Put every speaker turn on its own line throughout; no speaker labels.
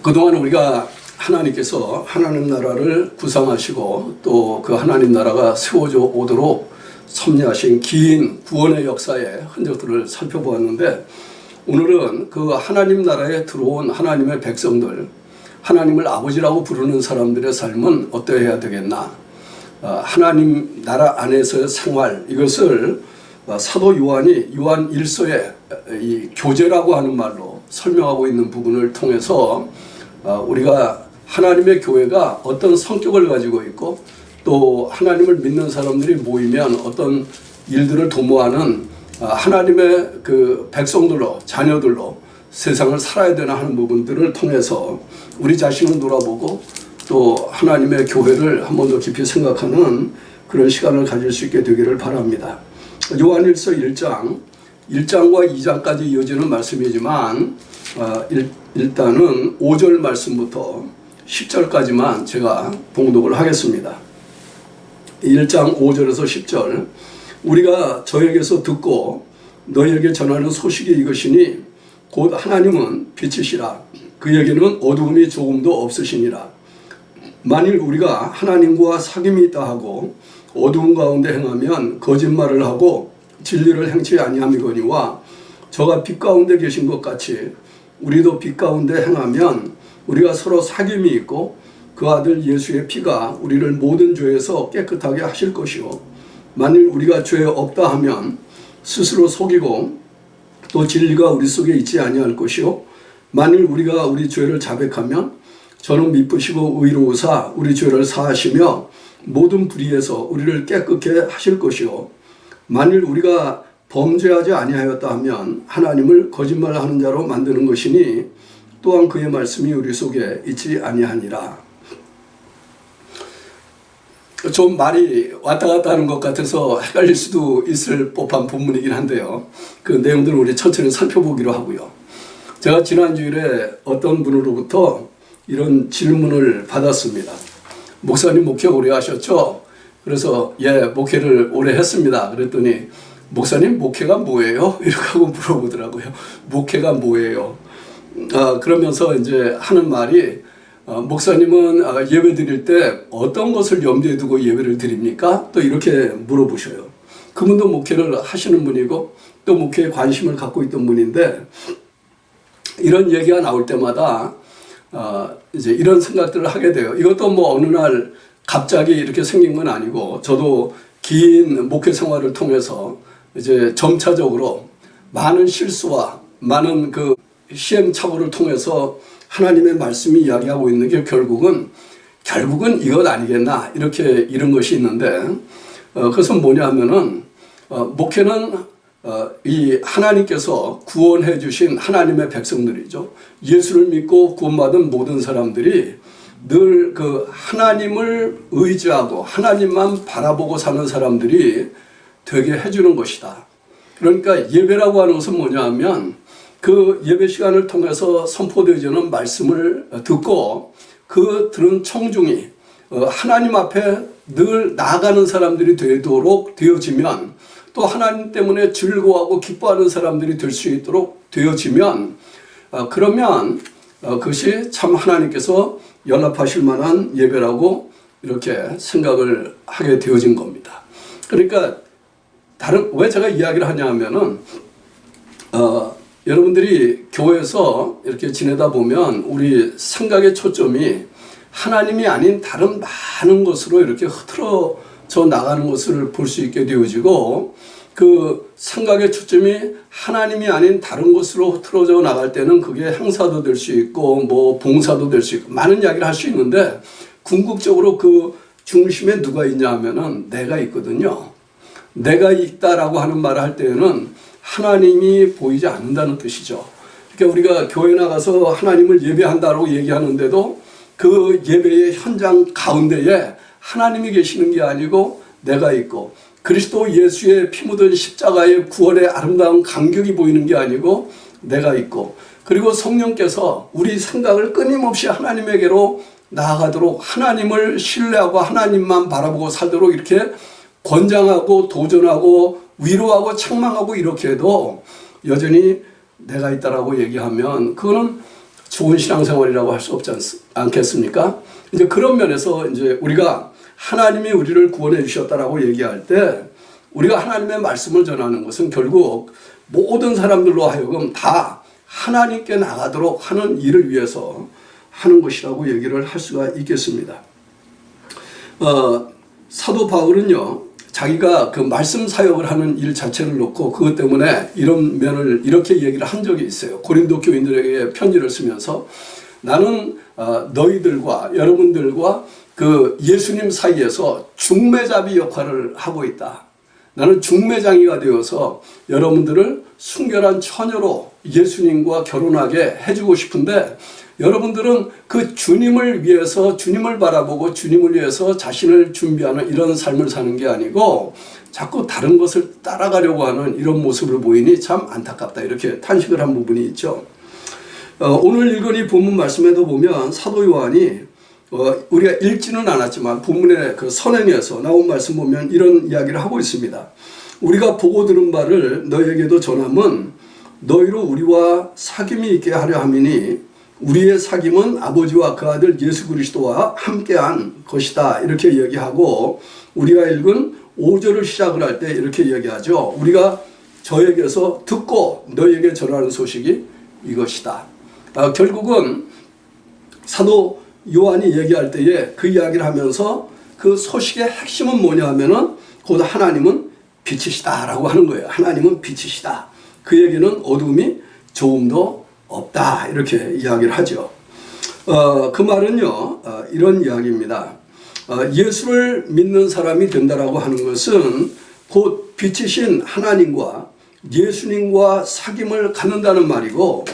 그동안 우리가 하나님께서 하나님 나라를 구상하시고 또 그 하나님 나라가 세워져 오도록 섭리하신 긴 구원의 역사의 흔적들을 살펴보았는데, 오늘은 그 하나님 나라에 들어온 하나님의 백성들, 하나님을 아버지라고 부르는 사람들의 삶은 어떠해야 되겠나, 하나님 나라 안에서의 생활, 이것을 사도 요한이 요한 1서의 이 교제라고 하는 말로 설명하고 있는 부분을 통해서 우리가 하나님의 교회가 어떤 성격을 가지고 있고 또 하나님을 믿는 사람들이 모이면 어떤 일들을 도모하는 하나님의 그 백성들로, 자녀들로 세상을 살아야 되나 하는 부분들을 통해서 우리 자신을 돌아보고 또 하나님의 교회를 한 번 더 깊이 생각하는 그런 시간을 가질 수 있게 되기를 바랍니다. 요한일서 1장과 2장까지 이어지는 말씀이지만 일단은 5절 말씀부터 10절까지만 제가 봉독을 하겠습니다. 1장 5절에서 10절. 우리가 저에게서 듣고 너희에게 전하는 소식이 이것이니 곧 하나님은 빛이시라. 그에게는 어두움이 조금도 없으시니라. 만일 우리가 하나님과 사귐이 있다 하고 어두움 가운데 행하면 거짓말을 하고 진리를 행치 아니함이거니와 저가 빛 가운데 계신 것 같이 우리도 빛 가운데 행하면 우리가 서로 사귐이 있고 그 아들 예수의 피가 우리를 모든 죄에서 깨끗하게 하실 것이요, 만일 우리가 죄 없다 하면 스스로 속이고 또 진리가 우리 속에 있지 아니할 것이요, 만일 우리가 우리 죄를 자백하면 저는 미쁘시고 의로우사 우리 죄를 사하시며 모든 불의에서 우리를 깨끗게 하실 것이요, 만일 우리가 범죄하지 아니하였다 하면 하나님을 거짓말하는 자로 만드는 것이니 또한 그의 말씀이 우리 속에 있지 아니하니라. 좀 말이 왔다 갔다 하는 것 같아서 헷갈릴 수도 있을 법한 본문이긴 한데요, 그 내용들을 우리 천천히 살펴보기로 하고요. 제가 지난 주일에 어떤 분으로부터 이런 질문을 받았습니다. 목사님 목회 오래 하셨죠? 그래서 예, 목회를 오래 했습니다. 그랬더니 목사님 목회가 뭐예요? 이렇게 하고 물어보더라고요. 목회가 뭐예요? 그러면서 이제 하는 말이 목사님은 예배 드릴 때 어떤 것을 염두에 두고 예배를 드립니까? 또 이렇게 물어보셔요. 그분도 목회를 하시는 분이고 또 목회에 관심을 갖고 있던 분인데, 이런 얘기가 나올 때마다 이제 이런 생각들을 하게 돼요. 이것도 뭐 어느 날 갑자기 이렇게 생긴 건 아니고, 저도 긴 목회 생활을 통해서 이제 점차적으로 많은 실수와 많은 그 시행착오를 통해서 하나님의 말씀이 이야기하고 있는 게 결국은 이것 아니겠나, 이렇게 이런 것이 있는데, 그것은 뭐냐 하면은 목회는 이 하나님께서 구원해 주신 하나님의 백성들이죠. 예수를 믿고 구원받은 모든 사람들이 늘 그 하나님을 의지하고 하나님만 바라보고 사는 사람들이 되게 해주는 것이다. 그러니까 예배라고 하는 것은 뭐냐 하면 그 예배 시간을 통해서 선포되어지는 말씀을 듣고 그 들은 청중이 하나님 앞에 늘 나아가는 사람들이 되도록 되어지면, 또 하나님 때문에 즐거워하고 기뻐하는 사람들이 될 수 있도록 되어지면, 그러면 그것이 참 하나님께서 연합하실 만한 예배라고 이렇게 생각을 하게 되어진 겁니다. 그러니까 왜 제가 이야기를 하냐 하면은 여러분들이 교회에서 이렇게 지내다 보면 우리 생각의 초점이 하나님이 아닌 다른 많은 것으로 이렇게 흐트러져 나가는 것을 볼 수 있게 되어지고, 그 생각의 초점이 하나님이 아닌 다른 것으로 흐트러져 나갈 때는 그게 행사도 될 수 있고 뭐 봉사도 될 수 있고 많은 이야기를 할 수 있는데, 궁극적으로 그 중심에 누가 있냐 하면은 내가 있거든요. 내가 있다라고 하는 말을 할 때에는 하나님이 보이지 않는다는 뜻이죠. 그러니까 우리가 교회 나가서 하나님을 예배한다고 얘기하는데도 그 예배의 현장 가운데에 하나님이 계시는 게 아니고 내가 있고, 그리스도 예수의 피 묻은 십자가의 구원의 아름다운 감격이 보이는 게 아니고 내가 있고, 그리고 성령께서 우리 생각을 끊임없이 하나님에게로 나아가도록 하나님을 신뢰하고 하나님만 바라보고 살도록 이렇게 권장하고 도전하고 위로하고 책망하고 이렇게 해도 여전히 내가 있다라고 얘기하면 그거는 좋은 신앙생활이라고 할 수 없지 않겠습니까? 이제 그런 면에서 이제 우리가 하나님이 우리를 구원해 주셨다라고 얘기할 때 우리가 하나님의 말씀을 전하는 것은 결국 모든 사람들로 하여금 다 하나님께 나가도록 하는 일을 위해서 하는 것이라고 얘기를 할 수가 있겠습니다. 사도 바울은요, 자기가 그 말씀 사역을 하는 일 자체를 놓고 그것 때문에 이런 면을 이렇게 얘기를 한 적이 있어요. 고린도 교인들에게 편지를 쓰면서 나는 너희들과 여러분들과 그 예수님 사이에서 중매잡이 역할을 하고 있다. 나는 중매장이가 되어서 여러분들을 순결한 처녀로 예수님과 결혼하게 해주고 싶은데 여러분들은 그 주님을 위해서 주님을 바라보고 주님을 위해서 자신을 준비하는 이런 삶을 사는 게 아니고 자꾸 다른 것을 따라가려고 하는 이런 모습을 보이니 참 안타깝다 이렇게 탄식을 한 부분이 있죠. 오늘 읽은 이 본문 말씀에도 보면 사도 요한이 우리가 읽지는 않았지만 본문의 그 선행에서 나온 말씀 보면 이런 이야기를 하고 있습니다. 우리가 보고 들은 바를 너희에게도 전함은 너희로 우리와 사귐이 있게 하려 함이니 우리의 사귐은 아버지와 그 아들 예수 그리스도와 함께한 것이다 이렇게 얘기하고 우리가 읽은 5절을 시작을 할 때 이렇게 얘기하죠. 우리가 저에게서 듣고 너희에게 전하는 소식이 이것이다. 결국은 사도 요한이 얘기할 때에 그 이야기를 하면서 그 소식의 핵심은 뭐냐 하면은 곧 하나님은 빛이시다 라고 하는 거예요. 하나님은 빛이시다. 그 얘기는 어둠이 조금도 없다 이렇게 이야기를 하죠. 그 말은요 이런 이야기입니다. 예수를 믿는 사람이 된다라고 하는 것은 곧 빛이신 하나님과 예수님과 사귐을 갖는다는 말이고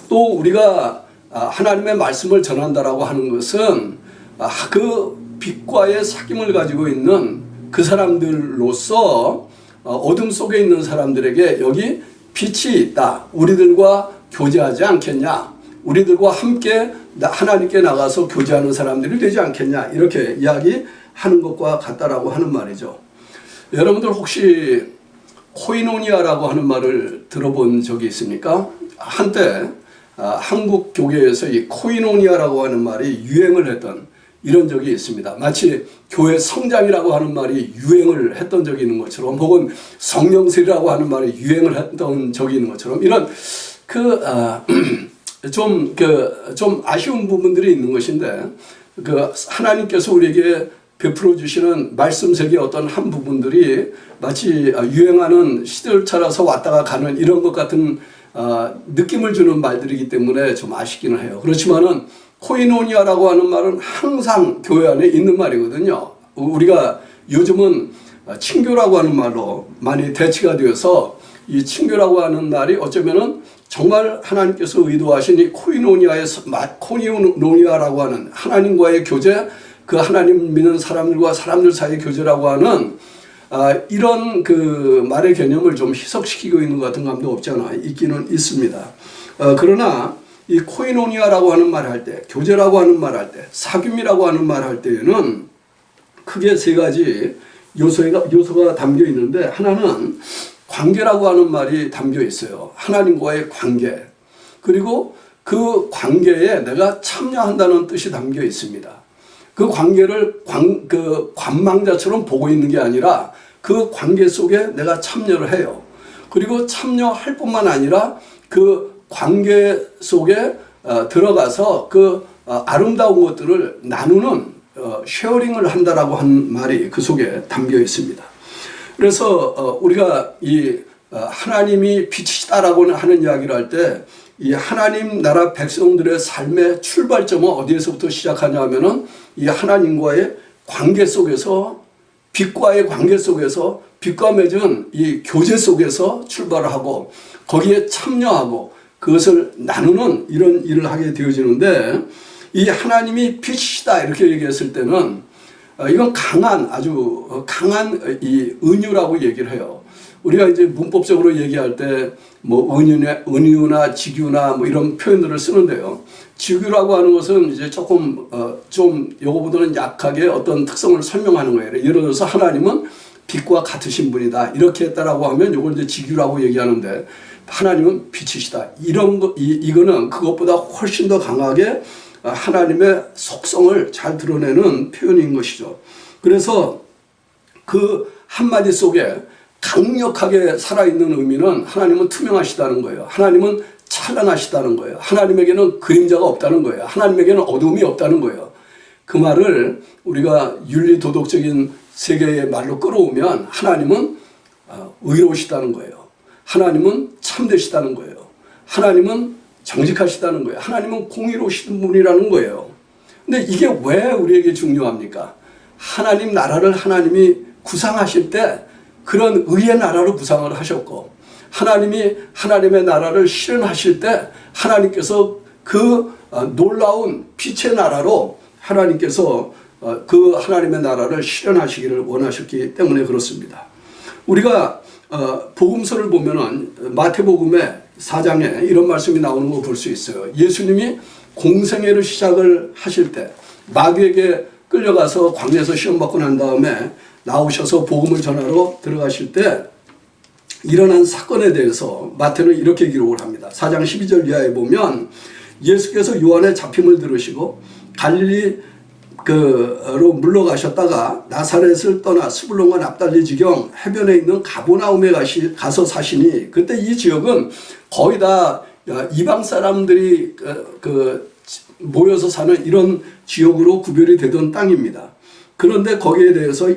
또 우리가 하나님의 말씀을 전한다라고 하는 것은 그 빛과의 사귐을 가지고 있는 그 사람들로서 어둠 속에 있는 사람들에게 여기 빛이 있다. 우리들과 교제하지 않겠냐. 우리들과 함께 하나님께 나가서 교제하는 사람들이 되지 않겠냐. 이렇게 이야기하는 것과 같다라고 하는 말이죠. 여러분들 혹시 코이노니아라고 하는 말을 들어본 적이 있습니까? 한때 한국 교계에서 이 코이노니아라고 하는 말이 유행을 했던 이런 적이 있습니다. 마치 교회 성장이라고 하는 말이 유행을 했던 적이 있는 것처럼 혹은 성령세라고 하는 말이 유행을 했던 적이 있는 것처럼 이런 좀 아쉬운 부분들이 있는 것인데 하나님께서 우리에게 베풀어 주시는 말씀 세계의 어떤 한 부분들이 마치 유행하는 시대를 따라서 왔다가 가는 이런 것 같은 느낌을 주는 말들이기 때문에 좀 아쉽기는 해요. 그렇지만은 코이노니아라고 하는 말은 항상 교회 안에 있는 말이거든요. 우리가 요즘은 친교라고 하는 말로 많이 대치가 되어서 이 친교라고 하는 말이 어쩌면은 정말 하나님께서 의도하신 이 코이노니아라고 하는 하나님과의 교제, 그 하나님 믿는 사람들과 사람들 사이의 교제라고 하는 이런 그 말의 개념을 좀 희석시키고 있는 것 같은 감도 없지 않아 있기는 있습니다. 그러나 이 코이노니아라고 하는 말 할 때, 교제라고 하는 말 할 때, 사귐이라고 하는 말 할 때에는 크게 세 가지 요소가 담겨 있는데 하나는 관계라고 하는 말이 담겨 있어요. 하나님과의 관계. 그리고 그 관계에 내가 참여한다는 뜻이 담겨 있습니다. 그 관계를 관망자처럼 보고 있는 게 아니라 그 관계 속에 내가 참여를 해요. 그리고 참여할 뿐만 아니라 그 관계 속에 들어가서 그 아름다운 것들을 나누는 쉐어링을 한다라고 한 말이 그 속에 담겨 있습니다. 그래서 우리가 이 하나님이 빛이시다라고 하는 이야기를 할 때 이 하나님 나라 백성들의 삶의 출발점은 어디에서부터 시작하냐 하면은 이 하나님과의 관계 속에서 빛과의 관계 속에서 빛과 맺은 이 교제 속에서 출발을 하고 거기에 참여하고 그것을 나누는 이런 일을 하게 되어지는데 이 하나님이 빛이시다 이렇게 얘기했을 때는 이건 아주 강한 이 은유라고 얘기를 해요. 우리가 이제 문법적으로 얘기할 때 뭐 은유나 직유나 뭐 이런 표현들을 쓰는데요. 직유라고 하는 것은 이제 조금 좀 요거보다는 약하게 어떤 특성을 설명하는 거예요. 예를 들어서 하나님은 빛과 같으신 분이다 이렇게 했다라고 하면 요걸 이제 직유라고 얘기하는데 하나님은 빛이시다. 이런 거 이거는 그것보다 훨씬 더 강하게 하나님의 속성을 잘 드러내는 표현인 것이죠. 그래서 그 한마디 속에 강력하게 살아있는 의미는 하나님은 투명하시다는 거예요. 하나님은 찬란하시다는 거예요. 하나님에게는 그림자가 없다는 거예요. 하나님에게는 어둠이 없다는 거예요. 그 말을 우리가 윤리도덕적인 세계의 말로 끌어오면 하나님은 의로우시다는 거예요. 하나님은 참되시다는 거예요. 하나님은 정직하시다는 거예요. 하나님은 공의로우신 분이라는 거예요. 근데 이게 왜 우리에게 중요합니까? 하나님 나라를 하나님이 구상하실 때 그런 의의 나라로 구상을 하셨고, 하나님이 하나님의 나라를 실현하실 때 하나님께서 그 놀라운 빛의 나라로 하나님께서 그 하나님의 나라를 실현하시기를 원하셨기 때문에 그렇습니다. 우리가 복음서를 보면은 마태복음의 4장에 이런 말씀이 나오는 거 볼 수 있어요. 예수님이 공생애를 시작을 하실 때 마귀에게 끌려가서 광야에서 시험받고 난 다음에 나오셔서 복음을 전하러 들어가실 때 일어난 사건에 대해서 마태는 이렇게 기록을 합니다. 4장 12절 이하에 보면 예수께서 요한의 잡힘을 들으시고 갈릴리로 물러가셨다가 나사렛을 떠나 스불론과 납달리 지경 해변에 있는 가보나움에 가서 사시니, 그때 이 지역은 거의 다 이방 사람들이 모여서 사는 이런 지역으로 구별이 되던 땅입니다. 그런데 거기에 대해서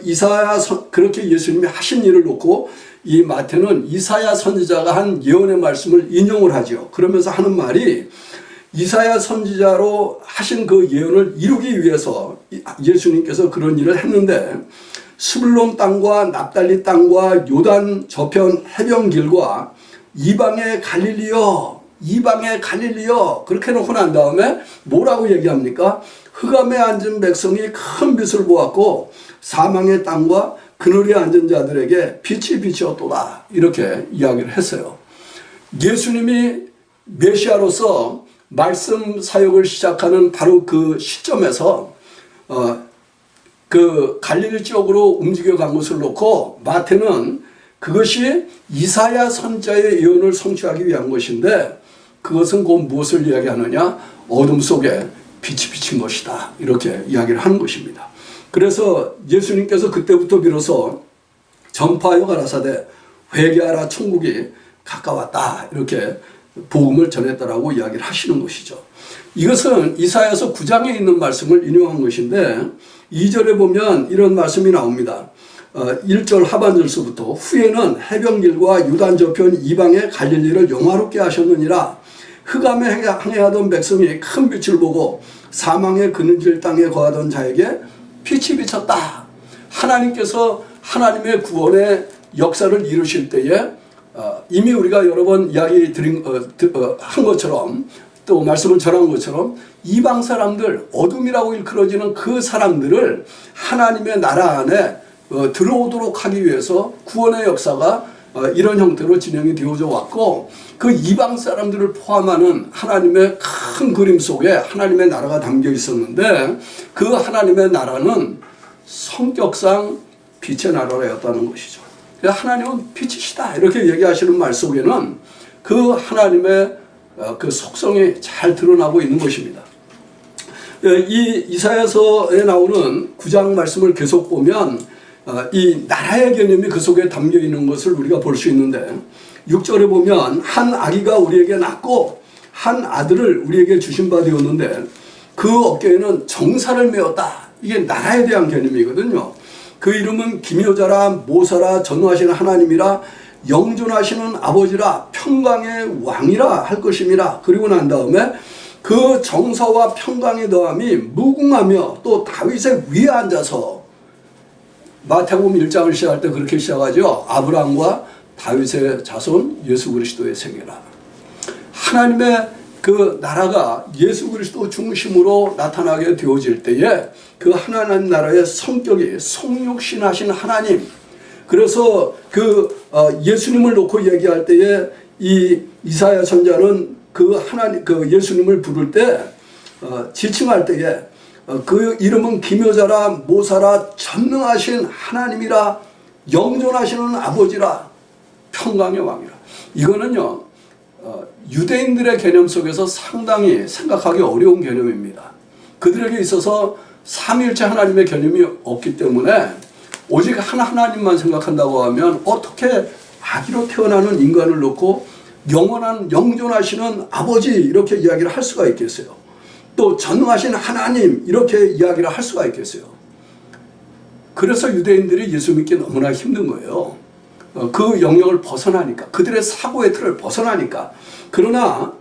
그렇게 예수님이 하신 일을 놓고 이 마태는 이사야 선지자가 한 예언의 말씀을 인용을 하죠. 그러면서 하는 말이, 이사야 선지자로 하신 그 예언을 이루기 위해서 예수님께서 그런 일을 했는데, 스불론 땅과 납달리 땅과 요단 저편 해변길과 이방의 갈릴리여, 이방의 갈릴리여, 그렇게 놓고 난 다음에 뭐라고 얘기합니까? 흑암에 앉은 백성이 큰 빛을 보았고 사망의 땅과 그늘에 앉은 자들에게 빛이 비치었도다, 이렇게 이야기를 했어요. 예수님이 메시아로서 말씀 사역을 시작하는 바로 그 시점에서 그 갈릴리 쪽으로 움직여 간 것을 놓고 마태는 그것이 이사야 선지자의 예언을 성취하기 위한 것인데, 그것은 곧 무엇을 이야기하느냐? 어둠 속에 빛이 비친 것이다, 이렇게 이야기를 하는 것입니다. 그래서 예수님께서 그때부터 비로소 전파하여 가라사대 회개하라 천국이 가까웠다, 이렇게 복음을 전했다라고 이야기를 하시는 것이죠. 이것은 이사야서 9장에 있는 말씀을 인용한 것인데 2절에 보면 이런 말씀이 나옵니다. 1절 하반절서부터 후에는 해변길과 유단 저편 이방의 갈릴리를 영화롭게 하셨느니라. 흑암에 항해하던 백성이 큰 빛을 보고 사망의 그늘질 땅에 거하던 자에게 빛이 비쳤다. 하나님께서 하나님의 구원의 역사를 이루실 때에 이미 우리가 여러 번 이야기 한 것처럼, 또 말씀을 전한 것처럼 이방 사람들, 어둠이라고 일컬어지는 그 사람들을 하나님의 나라 안에 들어오도록 하기 위해서 구원의 역사가 이런 형태로 진행이 되어져 왔고, 그 이방 사람들을 포함하는 하나님의 큰 그림 속에 하나님의 나라가 담겨 있었는데, 그 하나님의 나라는 성격상 빛의 나라였다는 것이죠. 하나님은 빛이시다, 이렇게 얘기하시는 말 속에는 그 하나님의 그 속성이 잘 드러나고 있는 것입니다. 이 이사야서에 나오는 9장 말씀을 계속 보면 이 나라의 개념이 그 속에 담겨 있는 것을 우리가 볼 수 있는데, 6절에 보면 한 아기가 우리에게 낳고 한 아들을 우리에게 주신 바 되었는데 그 어깨에는 정사를 메었다. 이게 나라에 대한 개념이거든요. 그 이름은 기묘자라 모사라 전능하시는 하나님이라 영존하시는 아버지라 평강의 왕이라 할 것임이라. 그리고 난 다음에 그 정사와 평강의 더함이 무궁하며 또 다윗의 위에 앉아서, 마태복음 1장을 시작할 때 그렇게 시작하죠. 아브라함과 다윗의 자손 예수 그리스도의 세계라. 하나님의 그 나라가 예수 그리스도 중심으로 나타나게 되어질 때에 그 하나님 나라의 성격이 성육신하신 하나님. 그래서 그 예수님을 놓고 얘기할 때에 이 이사야 선지자는 그 하나님, 그 예수님을 부를 때 지칭할 때에 그 이름은 기묘자라 모사라 전능하신 하나님이라 영존하시는 아버지라 평강의 왕이라. 이거는요, 유대인들의 개념 속에서 상당히 생각하기 어려운 개념입니다. 그들에게 있어서 삼위일체 하나님의 개념이 없기 때문에 오직 하나님만 생각한다고 하면 어떻게 아기로 태어나는 인간을 놓고 영원한 영존하시는 아버지 이렇게 이야기를 할 수가 있겠어요. 또 전능하신 하나님 이렇게 이야기를 할 수가 있겠어요. 그래서 유대인들이 예수 믿기 너무나 힘든 거예요. 그 영역을 벗어나니까, 그들의 사고의 틀을 벗어나니까. 그러나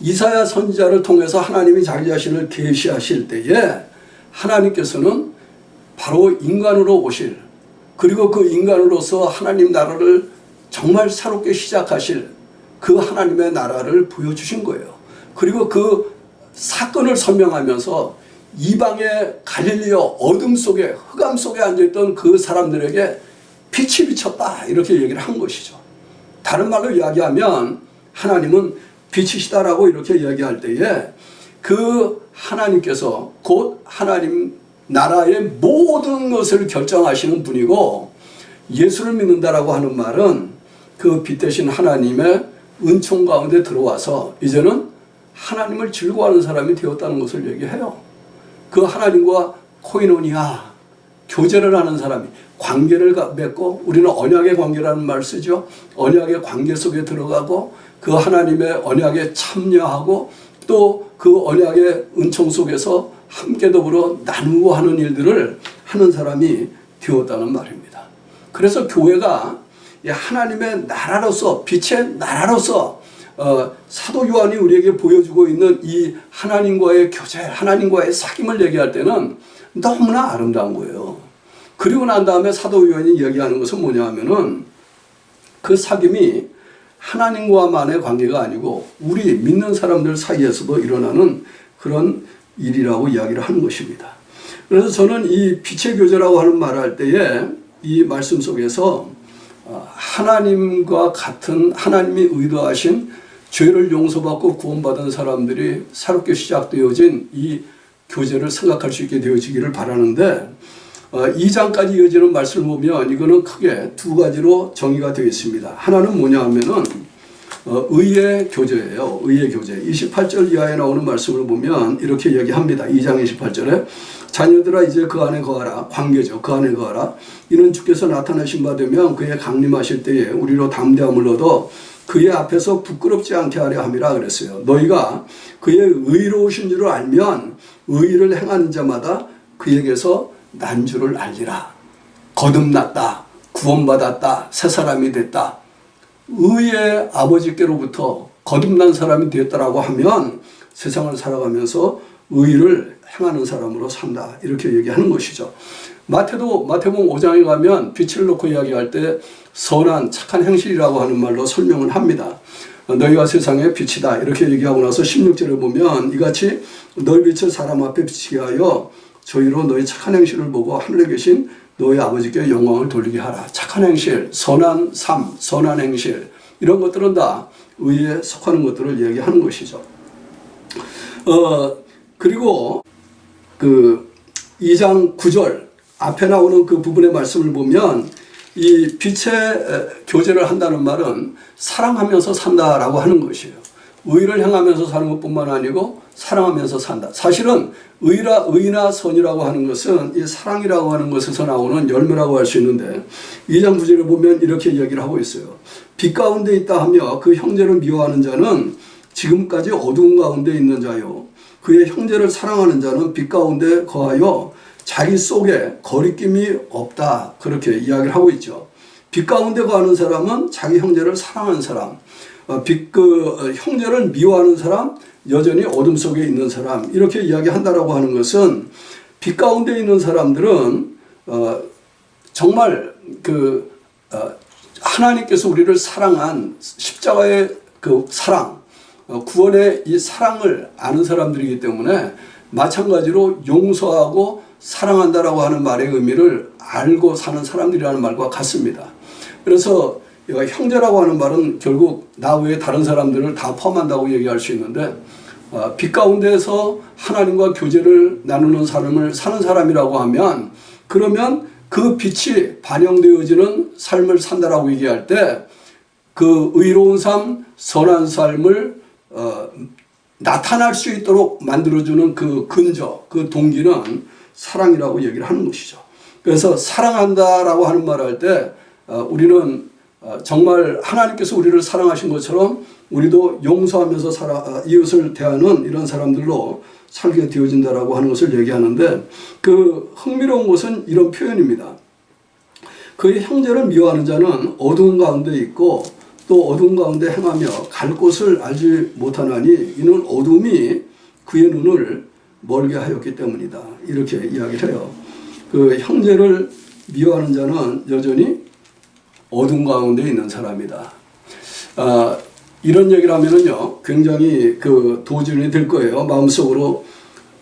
이사야 선지자를 통해서 하나님이 자기 자신을 계시하실 때에 하나님께서는 바로 인간으로 오실, 그리고 그 인간으로서 하나님 나라를 정말 새롭게 시작하실 그 하나님의 나라를 보여주신 거예요. 그리고 그 사건을 설명하면서 이방의 갈릴리어 어둠 속에, 흑암 속에 앉아있던 그 사람들에게 빛이 비쳤다 이렇게 얘기를 한 것이죠. 다른 말로 이야기하면 하나님은 빛이시다라고 이렇게 이야기할 때에 그 하나님께서 곧 하나님 나라의 모든 것을 결정하시는 분이고, 예수를 믿는다라고 하는 말은 그 빛 대신 하나님의 은총 가운데 들어와서 이제는 하나님을 즐거워하는 사람이 되었다는 것을 얘기해요. 그 하나님과 코이노니아, 교제를 하는 사람이, 관계를 맺고, 우리는 언약의 관계라는 말을 쓰죠. 언약의 관계 속에 들어가고 그 하나님의 언약에 참여하고 또 그 언약의 은총 속에서 함께 더불어 나누고 하는 일들을 하는 사람이 되었다는 말입니다. 그래서 교회가 하나님의 나라로서, 빛의 나라로서 사도 요한이 우리에게 보여주고 있는 이 하나님과의 교제, 하나님과의 사귐을 얘기할 때는 너무나 아름다운 거예요. 그리고 난 다음에 사도 요한이 얘기하는 것은 뭐냐 하면은 그 사귐이 하나님과만의 관계가 아니고 우리 믿는 사람들 사이에서도 일어나는 그런 일이라고 이야기를 하는 것입니다. 그래서 저는 이 빛의 교제라고 하는 말을 할 때에 이 말씀 속에서 하나님과 같은, 하나님이 의도하신 죄를 용서받고 구원받은 사람들이 새롭게 시작되어진 이 교제를 생각할 수 있게 되어지기를 바라는데, 2장까지 이어지는 말씀을 보면 이거는 크게 두 가지로 정의가 되어 있습니다. 하나는 뭐냐 하면은 의의 교제예요. 의의 교제. 28절 이하에 나오는 말씀을 보면 이렇게 얘기합니다. 2장 28절에 자녀들아 이제 그 안에 거하라. 관계죠. 그 안에 거하라. 이는 주께서 나타나신 바 되면 그의 강림하실 때에 우리로 담대함을 얻어 그의 앞에서 부끄럽지 않게 하려 함이라 그랬어요. 너희가 그의 의로우신 줄을 알면 의를 행하는 자마다 그에게서 난 줄을 알리라. 거듭났다. 구원받았다. 새 사람이 됐다. 의의 아버지께로부터 거듭난 사람이 되었다라고 하면 세상을 살아가면서 의를 행하는 사람으로 산다. 이렇게 얘기하는 것이죠. 마태복음 5장에 가면 빛을 놓고 이야기할 때 선한 착한 행실이라고 하는 말로 설명을 합니다. 너희가 세상의 빛이다. 이렇게 얘기하고 나서 16절에 보면 이같이 너희 빛을 사람 앞에 비치게 하여 저희로 너희 착한 행실을 보고 하늘에 계신 너희 아버지께 영광을 돌리게 하라. 착한 행실, 선한 삶, 선한 행실, 이런 것들은 다 의에 속하는 것들을 얘기하는 것이죠. 그리고 그 2장 9절 앞에 나오는 그 부분의 말씀을 보면 이 빛의 교제를 한다는 말은 사랑하면서 산다라고 하는 것이에요. 의를 행하면서 사는 것뿐만 아니고 사랑하면서 산다. 사실은 의나 선이라고 하는 것은 이 사랑이라고 하는 것에서 나오는 열매라고 할 수 있는데 2장 9절에 보면 이렇게 이야기를 하고 있어요. 빛 가운데 있다 하며 그 형제를 미워하는 자는 지금까지 어두운 가운데 있는 자요. 그의 형제를 사랑하는 자는 빛 가운데 거하여 자기 속에 거리낌이 없다. 그렇게 이야기를 하고 있죠. 빛 가운데 거하는 사람은 자기 형제를 사랑하는 사람, 형제를 미워하는 사람, 여전히 어둠 속에 있는 사람, 이렇게 이야기한다라고 하는 것은 빛 가운데 있는 사람들은 정말 하나님께서 우리를 사랑한 십자가의 그 사랑, 구원의 이 사랑을 아는 사람들이기 때문에 마찬가지로 용서하고 사랑한다라고 하는 말의 의미를 알고 사는 사람들이라는 말과 같습니다. 그래서 형제라고 하는 말은 결국 나 외에 다른 사람들을 다 포함한다고 얘기할 수 있는데, 빛 가운데서 하나님과 교제를 나누는 삶을 사는 사람이라고 하면, 그러면 그 빛이 반영되어지는 삶을 산다라고 얘기할 때 그 의로운 삶, 선한 삶을 나타날 수 있도록 만들어주는 그 근저, 그 동기는 사랑이라고 얘기를 하는 것이죠. 그래서 사랑한다라고 하는 말을 할 때 우리는 정말 하나님께서 우리를 사랑하신 것처럼 우리도 용서하면서 이웃을 대하는 이런 사람들로 살게 되어진다라고 하는 것을 얘기하는데, 그 흥미로운 것은 이런 표현입니다. 그의 형제를 미워하는 자는 어두운 가운데 있고 또 어두운 가운데 행하며 갈 곳을 알지 못하나니 이는 어둠이 그의 눈을 멀게 하였기 때문이다. 이렇게 이야기를 해요. 그 형제를 미워하는 자는 여전히 어둠 가운데 있는 사람이다. 이런 얘기를 하면은요, 굉장히 그 도전이 될 거예요. 마음속으로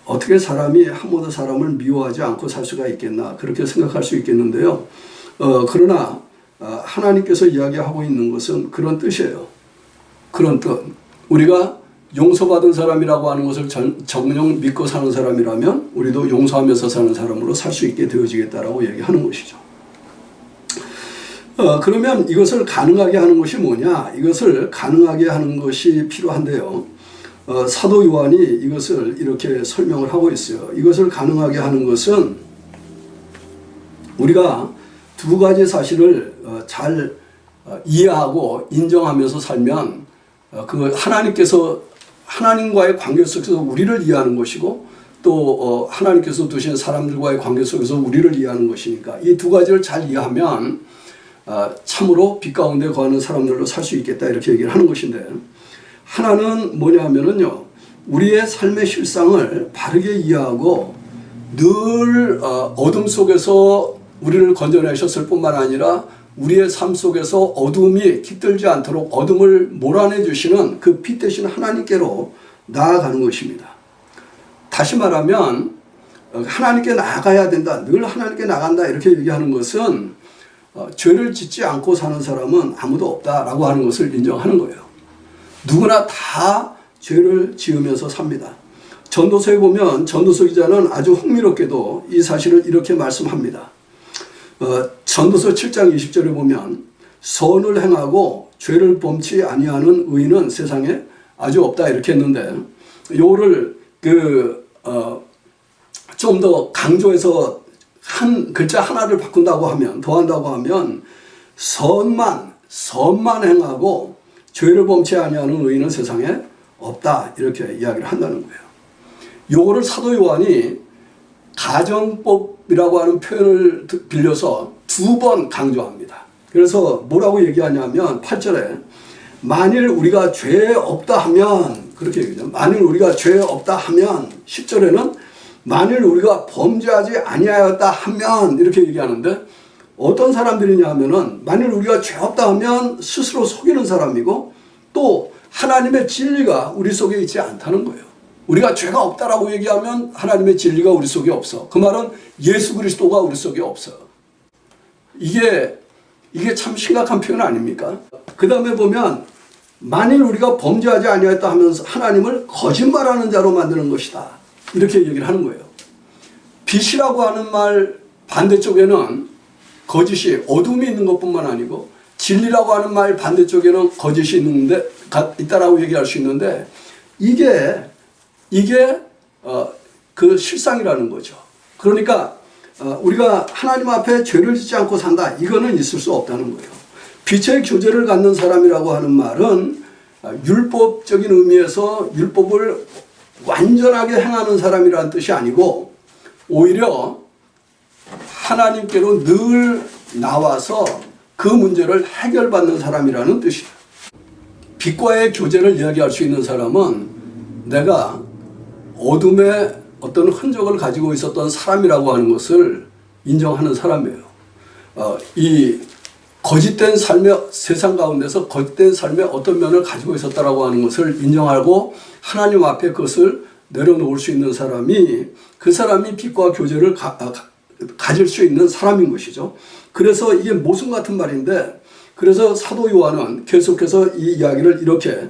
어떻게 사람이 한 번도 사람을 미워하지 않고 살 수가 있겠나, 그렇게 생각할 수 있겠는데요. 그러나 하나님께서 이야기하고 있는 것은 그런 뜻이에요. 그런 뜻. 우리가 용서받은 사람이라고 하는 것을 정녕 믿고 사는 사람이라면 우리도 용서하면서 사는 사람으로 살 수 있게 되어지겠다라고 얘기하는 것이죠. 그러면 이것을 가능하게 하는 것이 뭐냐? 이것을 가능하게 하는 것이 필요한데요. 사도 요한이 이것을 이렇게 설명을 하고 있어요. 이것을 가능하게 하는 것은 우리가 두 가지 사실을 잘 이해하고 인정하면서 살면 그 하나님과의 관계 속에서 우리를 이해하는 것이고 또 하나님께서 두신 사람들과의 관계 속에서 우리를 이해하는 것이니까 이 두 가지를 잘 이해하면 참으로 빛 가운데 거하는 사람들로 살 수 있겠다, 이렇게 얘기를 하는 것인데, 하나는 뭐냐 하면은요, 우리의 삶의 실상을 바르게 이해하고 늘 어둠 속에서 우리를 건져내셨을 뿐만 아니라 우리의 삶 속에서 어둠이 깃들지 않도록 어둠을 몰아내 주시는 그 빛 대신 하나님께로 나아가는 것입니다. 다시 말하면 하나님께 나아가야 된다, 늘 하나님께 나간다, 이렇게 얘기하는 것은 죄를 짓지 않고 사는 사람은 아무도 없다라고 하는 것을 인정하는 거예요. 누구나 다 죄를 지으면서 삽니다. 전도서에 보면 전도서 기자는 아주 흥미롭게도 이 사실을 이렇게 말씀합니다. 전도서 7장 20절에 보면 선을 행하고 죄를 범치 아니하는 의인은 세상에 아주 없다, 이렇게 했는데, 요거를 좀 더 강조해서 한 글자 하나를 바꾼다고 하면, 더한다고 하면 선만 행하고 죄를 범치 아니하는 의인은 세상에 없다, 이렇게 이야기를 한다는 거예요. 요거를 사도 요한이 가정법이라고 하는 표현을 빌려서 두 번 강조합니다. 그래서 뭐라고 얘기하냐면 8절에 만일 우리가 죄 없다 하면, 그렇게 얘기하죠. 만일 우리가 죄 없다 하면, 10절에는 만일 우리가 범죄하지 아니하였다 하면, 이렇게 얘기하는데, 어떤 사람들이냐 하면은 만일 우리가 죄 없다 하면 스스로 속이는 사람이고 또 하나님의 진리가 우리 속에 있지 않다는 거예요. 우리가 죄가 없다라고 얘기하면 하나님의 진리가 우리 속에 없어. 그 말은 예수 그리스도가 우리 속에 없어. 이게 참 심각한 표현 아닙니까? 그 다음에 보면 만일 우리가 범죄하지 아니하였다 하면서 하나님을 거짓말하는 자로 만드는 것이다, 이렇게 얘기를 하는 거예요. 빛이라고 하는 말 반대쪽에는 거짓이, 어둠이 있는 것뿐만 아니고 진리라고 하는 말 반대쪽에는 거짓이 있다라고 얘기할 수 있는데, 이게 그 실상이라는 거죠. 그러니까 우리가 하나님 앞에 죄를 짓지 않고 산다, 이거는 있을 수 없다는 거예요. 빛의 교제를 갖는 사람이라고 하는 말은 율법적인 의미에서 율법을 완전하게 행하는 사람이라는 뜻이 아니고 오히려 하나님께로 늘 나와서 그 문제를 해결받는 사람이라는 뜻이에요. 빛과의 교제를 이야기할 수 있는 사람은 내가 어둠의 어떤 흔적을 가지고 있었던 사람이라고 하는 것을 인정하는 사람이에요. 이 거짓된 삶의 세상 가운데서 거짓된 삶의 어떤 면을 가지고 있었다라고 하는 것을 인정하고 하나님 앞에 그것을 내려놓을 수 있는 사람이, 그 사람이 빛과 교제를 가질 수 있는 사람인 것이죠. 그래서 이게 모순 같은 말인데, 그래서 사도 요한은 계속해서 이 이야기를 이렇게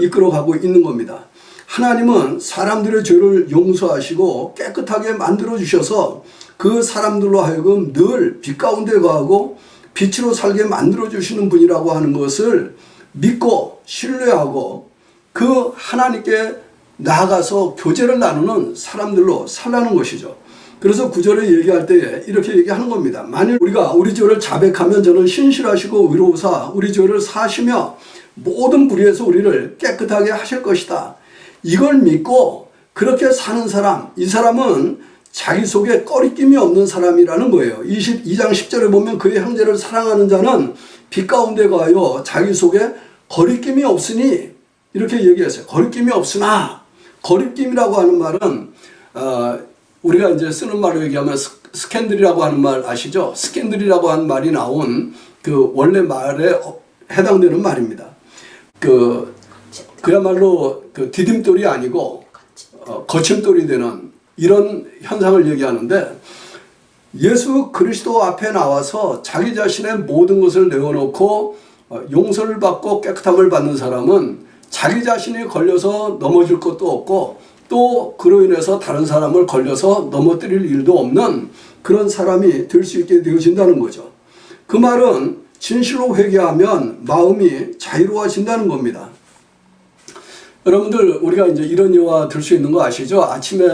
이끌어가고 있는 겁니다. 하나님은 사람들의 죄를 용서하시고 깨끗하게 만들어 주셔서 그 사람들로 하여금 늘 빛 가운데 거하고 빛으로 살게 만들어주시는 분이라고 하는 것을 믿고 신뢰하고 그 하나님께 나아가서 교제를 나누는 사람들로 살라는 것이죠. 그래서 구절에 얘기할 때 이렇게 얘기하는 겁니다. 만일 우리가 우리 죄를 자백하면 저는 신실하시고 의로우사 우리 죄를 사시며 모든 불의에서 우리를 깨끗하게 하실 것이다. 이걸 믿고 그렇게 사는 사람, 이 사람은 자기 속에 꺼리낌이 없는 사람이라는 거예요. 22장 10절에 보면 그의 형제를 사랑하는 자는 빛 가운데 가요 자기 속에 거리낌이 없으니 이렇게 얘기했어요. 거리낌이 없으나, 거리낌이라고 하는 말은 우리가 이제 쓰는 말로 얘기하면 스캔들이라고 하는 말 아시죠? 스캔들이라고 하는 말이 나온 그 원래 말에 해당되는 말입니다. 그야말로 그 디딤돌이 아니고 거침돌이 되는 이런 현상을 얘기하는데, 예수 그리스도 앞에 나와서 자기 자신의 모든 것을 내어놓고 용서를 받고 깨끗함을 받는 사람은 자기 자신이 걸려서 넘어질 것도 없고 또 그로 인해서 다른 사람을 걸려서 넘어뜨릴 일도 없는 그런 사람이 될 수 있게 되어진다는 거죠. 그 말은 진실로 회개하면 마음이 자유로워진다는 겁니다. 여러분들, 우리가 이제 이런 예화 들 수 있는 거 아시죠? 아침에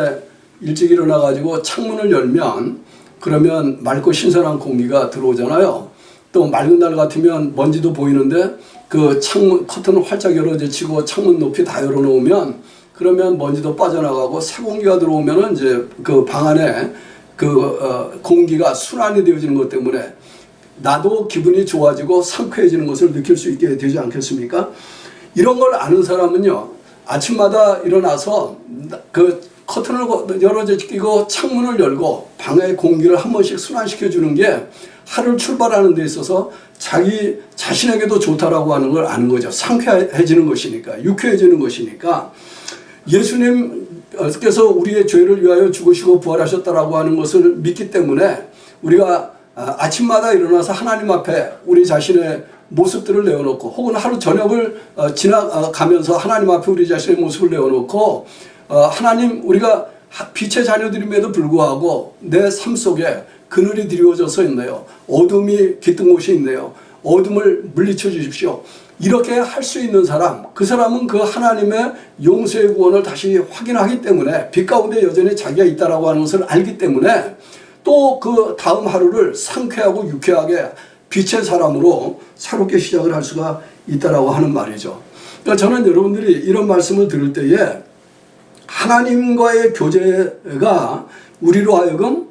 일찍 일어나 가지고 창문을 열면 그러면 맑고 신선한 공기가 들어오잖아요. 또 맑은 날 같으면 먼지도 보이는데 그 창문 커튼을 활짝 열어제치고 창문 높이 다 열어놓으면 그러면 먼지도 빠져나가고 새 공기가 들어오면은 이제 그 방 안에 공기가 순환이 되어지는 것 때문에 나도 기분이 좋아지고 상쾌해지는 것을 느낄 수 있게 되지 않겠습니까? 이런 걸 아는 사람은요, 아침마다 일어나서 그 커튼을 열어제끼고 창문을 열고 방의 공기를 한 번씩 순환시켜 주는 게 하루를 출발하는 데 있어서 자기 자신에게도 좋다라고 하는 걸 아는 거죠. 상쾌해지는 것이니까, 유쾌해지는 것이니까. 예수님께서 우리의 죄를 위하여 죽으시고 부활하셨다라고 하는 것을 믿기 때문에 우리가 아침마다 일어나서 하나님 앞에 우리 자신의 모습들을 내어놓고, 혹은 하루 저녁을 지나가면서 하나님 앞에 우리 자신의 모습을 내어놓고, 하나님, 우리가 빛의 자녀들임에도 불구하고 내 삶 속에 그늘이 드리워져서 있네요. 어둠이 깃든 곳이 있네요. 어둠을 물리쳐 주십시오. 이렇게 할 수 있는 사람, 그 사람은 그 하나님의 용서의 구원을 다시 확인하기 때문에, 빛 가운데 여전히 자기가 있다라고 하는 것을 알기 때문에 또 그 다음 하루를 상쾌하고 유쾌하게 빛의 사람으로 새롭게 시작을 할 수가 있다라고 하는 말이죠. 그러니까 저는 여러분들이 이런 말씀을 들을 때에 하나님과의 교제가 우리로 하여금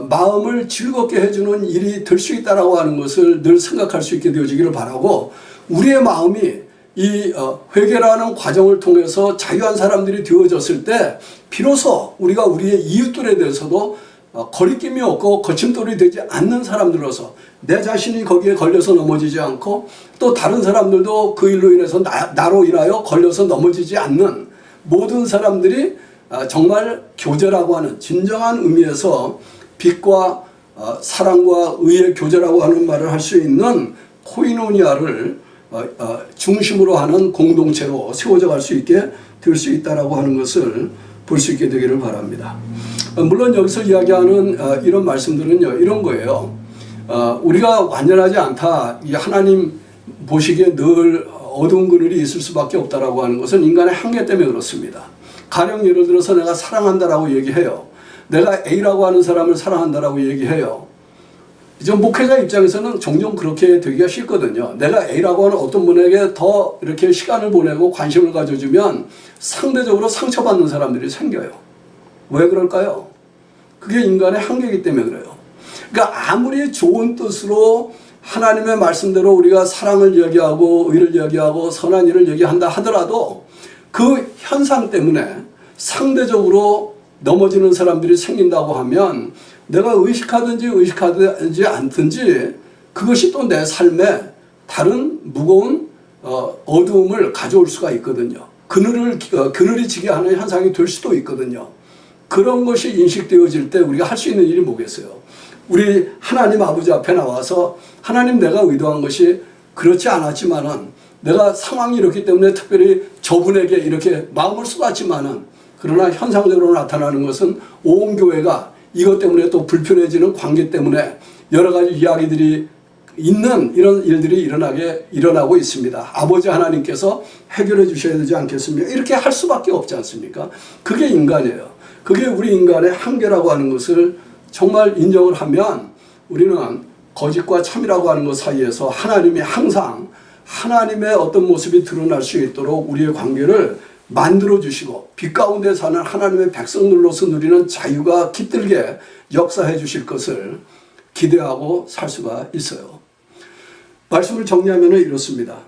마음을 즐겁게 해주는 일이 될 수 있다라고 하는 것을 늘 생각할 수 있게 되어지기를 바라고, 우리의 마음이 이 회개라는 과정을 통해서 자유한 사람들이 되어졌을 때 비로소 우리가 우리의 이웃들에 대해서도 거리낌이 없고 거침돌이 되지 않는 사람들로서, 내 자신이 거기에 걸려서 넘어지지 않고 또 다른 사람들도 그 일로 인해서 나로 인하여 걸려서 넘어지지 않는 모든 사람들이 정말 교제라고 하는 진정한 의미에서 빛과 사랑과 의의 교제라고 하는 말을 할 수 있는 코이노니아를 중심으로 하는 공동체로 세워져 갈 수 있게 될 수 있다라고 하는 것을 볼 수 있게 되기를 바랍니다. 물론 여기서 이야기하는 이런 말씀들은요, 이런 거예요. 우리가 완전하지 않다, 이 하나님 보시기에 늘 어두운 그늘이 있을 수밖에 없다라고 하는 것은 인간의 한계 때문에 그렇습니다. 가령 예를 들어서 내가 사랑한다라고 얘기해요. 내가 A라고 하는 사람을 사랑한다라고 얘기해요. 이제 목회자 입장에서는 종종 그렇게 되기가 싫거든요. 내가 A라고 하는 어떤 분에게 더 이렇게 시간을 보내고 관심을 가져주면 상대적으로 상처받는 사람들이 생겨요. 왜 그럴까요? 그게 인간의 한계이기 때문에 그래요. 그러니까 아무리 좋은 뜻으로 하나님의 말씀대로 우리가 사랑을 이야기하고 의를 이야기하고 선한 일을 얘기한다 하더라도 그 현상 때문에 상대적으로 넘어지는 사람들이 생긴다고 하면 내가 의식하든지 의식하지 않든지 그것이 또 내 삶에 다른 무거운 어두움을 가져올 수가 있거든요. 그늘이 지게 하는 현상이 될 수도 있거든요. 그런 것이 인식되어질 때 우리가 할 수 있는 일이 뭐겠어요? 우리 하나님 아버지 앞에 나와서, 하나님, 내가 의도한 것이 그렇지 않았지만은, 내가 상황이 이렇기 때문에 특별히 저분에게 이렇게 마음을 쏟았지만은, 그러나 현상적으로 나타나는 것은 온 교회가 이것 때문에 또 불편해지는 관계 때문에 여러 가지 이야기들이 있는 이런 일들이 일어나고 있습니다. 아버지 하나님께서 해결해 주셔야 되지 않겠습니까? 이렇게 할 수밖에 없지 않습니까? 그게 인간이에요. 그게 우리 인간의 한계라고 하는 것을 정말 인정을 하면 우리는 거짓과 참이라고 하는 것 사이에서 하나님이 항상 하나님의 어떤 모습이 드러날 수 있도록 우리의 관계를 만들어 주시고 빛 가운데 사는 하나님의 백성들로서 누리는 자유가 깃들게 역사해 주실 것을 기대하고 살 수가 있어요. 말씀을 정리하면 이렇습니다.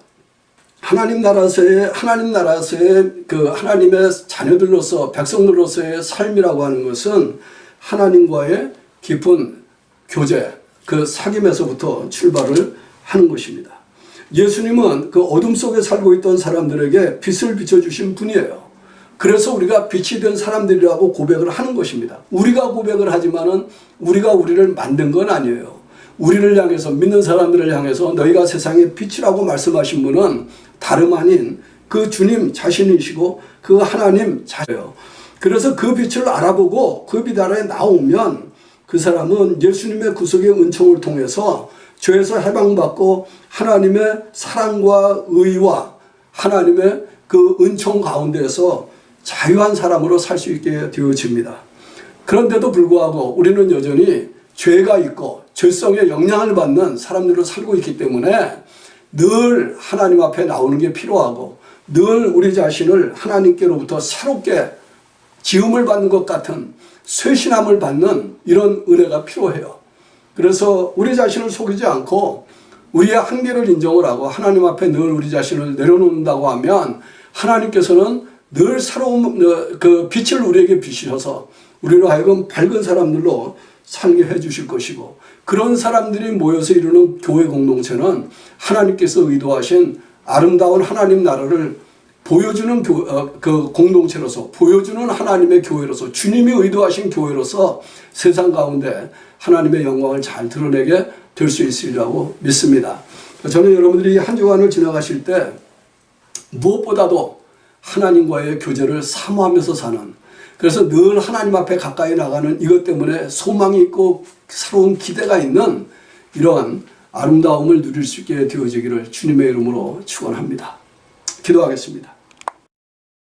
하나님 나라에서의 그 하나님의 자녀들로서 백성들로서의 삶이라고 하는 것은 하나님과의 깊은 교제, 그 사귐에서부터 출발을 하는 것입니다. 예수님은 그 어둠 속에 살고 있던 사람들에게 빛을 비춰주신 분이에요. 그래서 우리가 빛이 된 사람들이라고 고백을 하는 것입니다. 우리가 고백을 하지만은 우리가 우리를 만든 건 아니에요. 우리를 향해서, 믿는 사람들을 향해서 너희가 세상의 빛이라고 말씀하신 분은 다름 아닌 그 주님 자신이시고 그 하나님 자신이에요. 그래서 그 빛을 알아보고 그 빛 아래에 나오면 그 사람은 예수님의 구속의 은총을 통해서 죄에서 해방받고 하나님의 사랑과 의와 하나님의 그 은총 가운데에서 자유한 사람으로 살 수 있게 되어집니다. 그런데도 불구하고 우리는 여전히 죄가 있고 죄성의 영향을 받는 사람들로 살고 있기 때문에 늘 하나님 앞에 나오는 게 필요하고 늘 우리 자신을 하나님께로부터 새롭게 지음을 받는 것 같은 쇄신함을 받는 이런 은혜가 필요해요. 그래서 우리 자신을 속이지 않고 우리의 한계를 인정을 하고 하나님 앞에 늘 우리 자신을 내려놓는다고 하면 하나님께서는 늘 새로운 그 빛을 우리에게 비추셔서 우리로 하여금 밝은 사람들로 살게 해주실 것이고 그런 사람들이 모여서 이루는 교회 공동체는 하나님께서 의도하신 아름다운 하나님 나라를 보여주는 그 공동체로서 보여주는 하나님의 교회로서 주님이 의도하신 교회로서 세상 가운데 하나님의 영광을 잘 드러내게 될 수 있으리라고 믿습니다. 저는 여러분들이 한 주간을 지나가실 때 무엇보다도 하나님과의 교제를 사모하면서 사는, 그래서 늘 하나님 앞에 가까이 나가는 이것 때문에 소망이 있고 새로운 기대가 있는 이러한 아름다움을 누릴 수 있게 되어지기를 주님의 이름으로 축원합니다. 기도하겠습니다.